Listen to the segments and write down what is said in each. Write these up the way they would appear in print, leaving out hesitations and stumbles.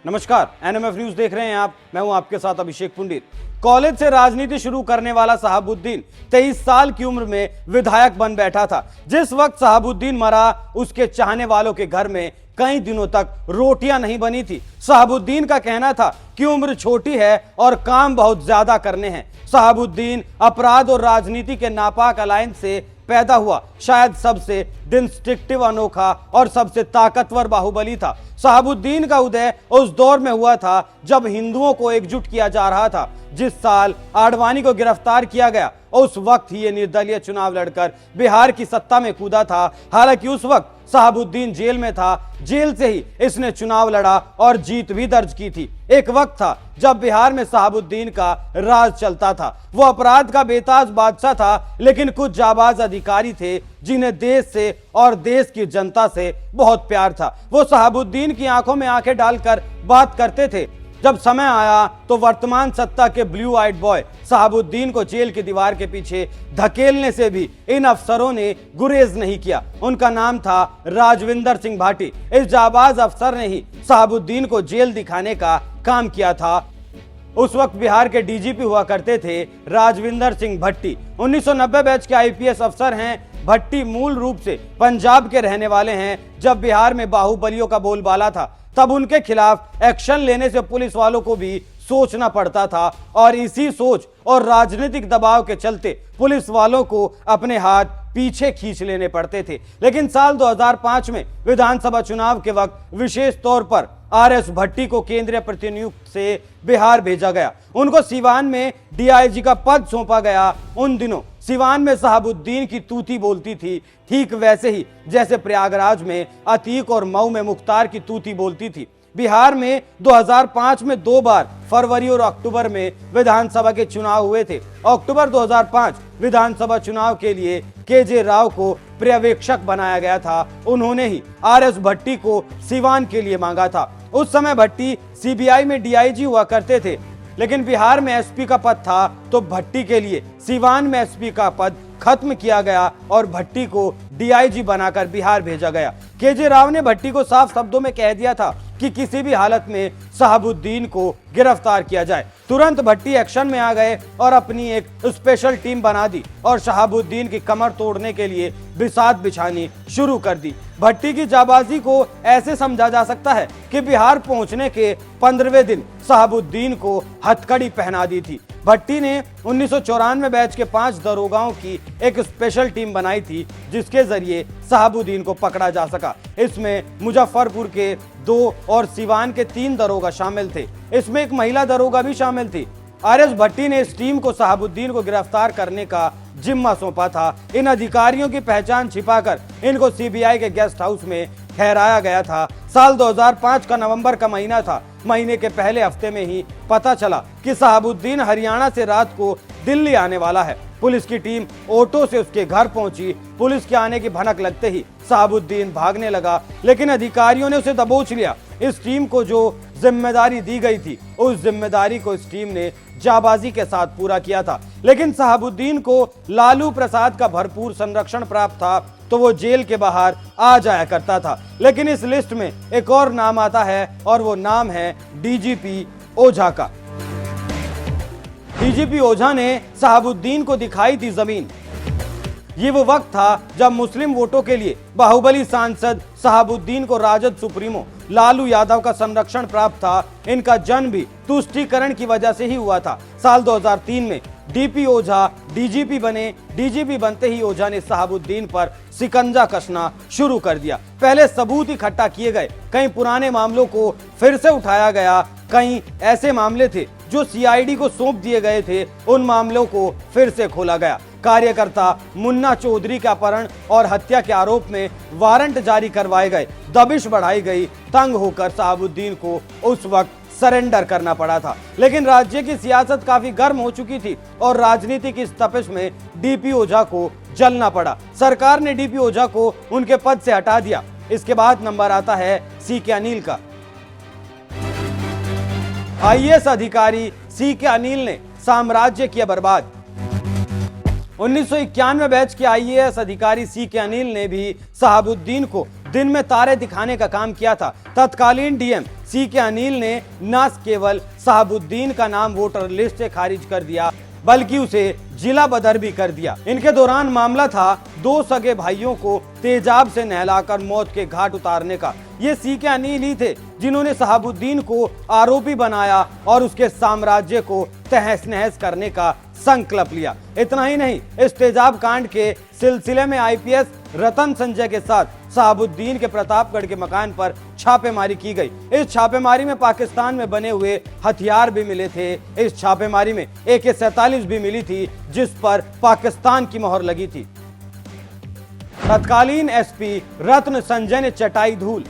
नमस्कार, NMF news देख रहे हैं आप। मैं हूं आपके साथ अभिषेक पुंडित। कॉलेज से राजनीति शुरू करने वाला शहाबुद्दीन 23 साल की उम्र में विधायक बन बैठा था। जिस वक्त शहाबुद्दीन मरा, उसके चाहने वालों के घर में कई दिनों तक रोटियां नहीं बनी थी। शहाबुद्दीन का कहना था कि उम्र छोटी है और काम बहुत ज्यादा करने हैं। शहाबुद्दीन अपराध और राजनीति के नापाक अलायंस से पैदा हुआ शायद सबसे डिस्ट्रक्टिव, अनोखा और सबसे ताकतवर बाहुबली था। शहाबुद्दीन का उदय उस दौर में हुआ था जब हिंदुओं को एकजुट किया जा रहा था। जिस साल आडवाणी को गिरफ्तार किया गया, उस वक्त ही ये निर्दलीय चुनाव लड़कर बिहार की सत्ता में कूदा था। हालांकि उस वक्त शहाबुद्दीन जेल में था। जेल से ही इसने चुनाव लड़ा और जीत भी दर्ज की थी। एक वक्त था जब बिहार में शहाबुद्दीन का राज चलता था। वो अपराध का बेताज बादशाह था, लेकिन कुछ जाबाज अधिकारी थे जिन्हें देश से और देश की जनता से बहुत प्यार था। वो शहाबुद्दीन की आंखों में आंखें डालकर बात करते थे। जब समय आया तो वर्तमान सत्ता के ब्लू आइड बॉय शहाबुद्दीन को जेल की दीवार के पीछे धकेलने से भी इन अफसरों ने गुरेज नहीं किया। उनका नाम था राजविंदर सिंह भाटी। इस जाबाज अफसर ने ही शहाबुद्दीन को जेल दिखाने का काम किया था। उस वक्त बिहार के डीजीपी हुआ करते थे राजविंदर सिंह भट्टी। 1990 बैच के आईपीएस अफसर हैं। भट्टी मूल रूप से पंजाब के रहने वाले हैं। जब बिहार में बाहुबलियों का बोलबाला था, तब उनके खिलाफ एक्शन लेने से पुलिस वालों को भी सोचना पड़ता था, और इसी सोच और राजनीतिक दबाव के चलते पुलिस वालों को अपने हाथ पीछे खींच लेने पड़ते थे। लेकिन साल 2005 में विधानसभा चुनाव के वक्त विशेष तौर पर आरएस भट्टी को केंद्रीय प्रतिनियुक्त से बिहार भेजा गया। उनको सिवान में डीआईजी का पद सौंपा गया। उन दिनों सिवान में शहाबुद्दीन की तूती बोलती थी, ठीक वैसे ही जैसे प्रयागराज में अतीक और मऊ में मुख्तार की तूती बोलती थी। बिहार में 2005 में 2 बार फरवरी और अक्टूबर में विधानसभा के चुनाव हुए थे। अक्टूबर 2005 विधानसभा चुनाव के लिए केजे राव को पर्यवेक्षक बनाया गया था। उन्होंने ही आरएस भट्टी को सिवान के लिए मांगा था। उस समय भट्टी सीबीआई में डीआईजी हुआ करते थे, लेकिन बिहार में एसपी का पद था, तो भट्टी के लिए सिवान में एसपी का पद खत्म किया गया और भट्टी को डीआईजी बनाकर बिहार भेजा गया। केजे राव ने भट्टी को साफ शब्दों में कह दिया था कि किसी भी हालत में शहाबुद्दीन को गिरफ्तार किया जाए। तुरंत भट्टी एक्शन में आ गए और अपनी एक स्पेशल टीम बना दी और शहाबुद्दीन की कमर तोड़ने के लिए बिसात बिछानी शुरू कर दी। भट्टी की जाबाजी को ऐसे समझा जा सकता है कि बिहार पहुंचने के 15वें दिन शहाबुद्दीन को हथकड़ी पहना दी थी। भट्टी ने 1994 बैच के 5 दरोगाओं की एक स्पेशल टीम बनाई थी, जिसके जरिए शहाबुद्दीन को पकड़ा जा सका। इसमें मुजफ्फरपुर के 2 और सिवान के 3 दरोगा शामिल थे। इसमें एक महिला दरोगा भी शामिल थी। आरएस भट्टी ने इस टीम को शहाबुद्दीन को गिरफ्तार करने का जिम्मा सौंपा था। इन अधिकारियों की पहचान छिपाकर इनको सीबीआई के गेस्ट हाउस में ठहराया गया था। साल 2005 का नवंबर का महीना था। महीने के पहले हफ्ते में ही पता चला कि शहाबुद्दीन हरियाणा से रात को दिल्ली आने वाला है। पुलिस की टीम ऑटो से उसके घर पहुंची। पुलिस के आने की भनक लगते ही शहाबुद्दीन भागने लगा, लेकिन अधिकारियों ने उसे दबोच लिया। इस टीम को जो जिम्मेदारी दी गई थी, उस जिम्मेदारी को इस टीम ने जाबाजी के साथ पूरा किया था। लेकिन शहाबुद्दीन को लालू प्रसाद का भरपूर संरक्षण प्राप्त था, तो वो जेल के बाहर आ जाया करता था। लेकिन इस लिस्ट में एक और नाम आता है, और वो नाम है डीजीपी ओझा का। डीजीपी ओझा ने शहाबुद्दीन को दिखाई थी जमीन। ये वो वक्त था जब मुस्लिम वोटों के लिए बाहुबली सांसद शहाबुद्दीन को राजद सुप्रीमो लालू यादव का संरक्षण प्राप्त था। इनका जन्म भी तुष्टीकरण की वजह से ही हुआ था। साल 2003 में डीपी ओझा डीजीपी बने। डीजीपी बनते ही ओझा ने शहाबुद्दीन पर शिकंजा कसना शुरू कर दिया। पहले सबूत इकट्ठा किए गए, कई पुराने मामलों को फिर से उठाया गया, कई ऐसे मामले थे जो सीआईडी को सौंप दिए गए थे, उन मामलों को फिर से खोला गया। कार्यकर्ता मुन्ना चौधरी के अपहरण और हत्या के आरोप में वारंट जारी करवाए गए। दबिश बढ़ाई गई। तंग होकर शहाबुद्दीन को उस वक्त सरेंडर करना पड़ा था। लेकिन राज्य की सियासत काफी गर्म हो चुकी थी और राजनीति की इस तपिश में डीपी ओझा को जलना पड़ा। सरकार ने डीपी ओझा को उनके पद से हटा दिया। इसके बाद नंबर आता है सीके अनिल का। आईएएस अधिकारी सीके अनिल ने साम्राज्य किया बर्बाद। 1991 बैच के आईएएस अधिकारी सीके अनिल ने भी शहाबुद्दीन को दिन में तारे दिखाने का काम किया था। तत्कालीन डीएम सीके अनिल ने न केवल शहाबुद्दीन का नाम वोटर लिस्ट से खारिज कर दिया बल्कि उसे जिला बदर भी कर दिया। इनके दौरान मामला था 2 सगे भाइयों को तेजाब से नहलाकर मौत के घाट उतारने का। ये सीके अनिल ही थे जिन्होंने शहाबुद्दीन को आरोपी बनाया और उसके साम्राज्य को तहस नहस करने का संकल्प लिया। इतना ही नहीं, इस तेजाब कांड के सिलसिले में आईपीएस रतन संजय के साथ शहाबुद्दीन के प्रतापगढ़ के मकान पर छापेमारी की गई। इस छापेमारी में पाकिस्तान में बने हुए हथियार भी मिले थे। इस छापेमारी में AK-47 भी मिली थी जिस पर पाकिस्तान की मोहर लगी थी। तत्कालीन एसपी रत्न संजय ने चटाई धूल।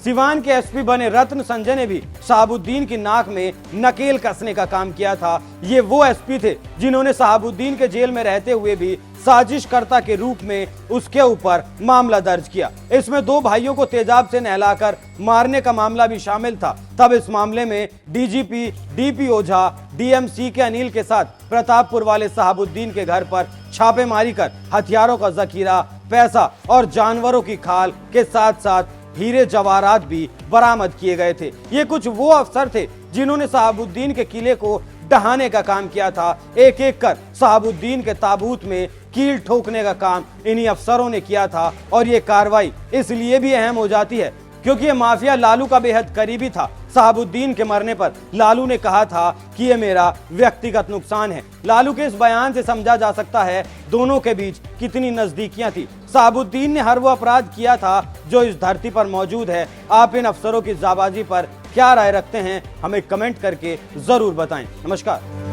सिवान के एसपी बने रत्न संजय ने भी शहाबुद्दीन की नाक में नकेल कसने का काम किया था। ये वो एसपी थे जिन्होंने शहाबुद्दीन के जेल में रहते हुए भी साजिशकर्ता के रूप में उसके ऊपर मामला दर्ज किया। इसमें 2 भाइयों को तेजाब से नहलाकर मारने का मामला भी शामिल था। तब इस मामले में डीजीपी डीपी ओझा डीएम सीके अनिल के साथ प्रतापपुर वाले शहाबुद्दीन के घर पर छापेमारी कर हथियारों का जखीरा, पैसा और जानवरों की खाल के साथ साथ हीरे जवाहरात भी बरामद किए गए थे। ये कुछ वो अफसर थे जिन्होंने शहाबुद्दीन के किले को ढहाने का काम किया था। एक एक कर शहाबुद्दीन के ताबूत में कील ठोकने का काम इन्हीं अफसरों ने किया था। और ये कार्रवाई इसलिए भी अहम हो जाती है क्योंकि ये माफिया लालू का बेहद करीबी था। शहाबुद्दीन के मरने पर लालू ने कहा था कि ये मेरा व्यक्तिगत नुकसान है। लालू के इस बयान से समझा जा सकता है दोनों के बीच कितनी नजदीकियां थी। शहाबुद्दीन ने हर वो अपराध किया था जो इस धरती पर मौजूद है। आप इन अफसरों की जाबाजी पर क्या राय रखते हैं, हमें कमेंट करके जरूर बताएं। नमस्कार।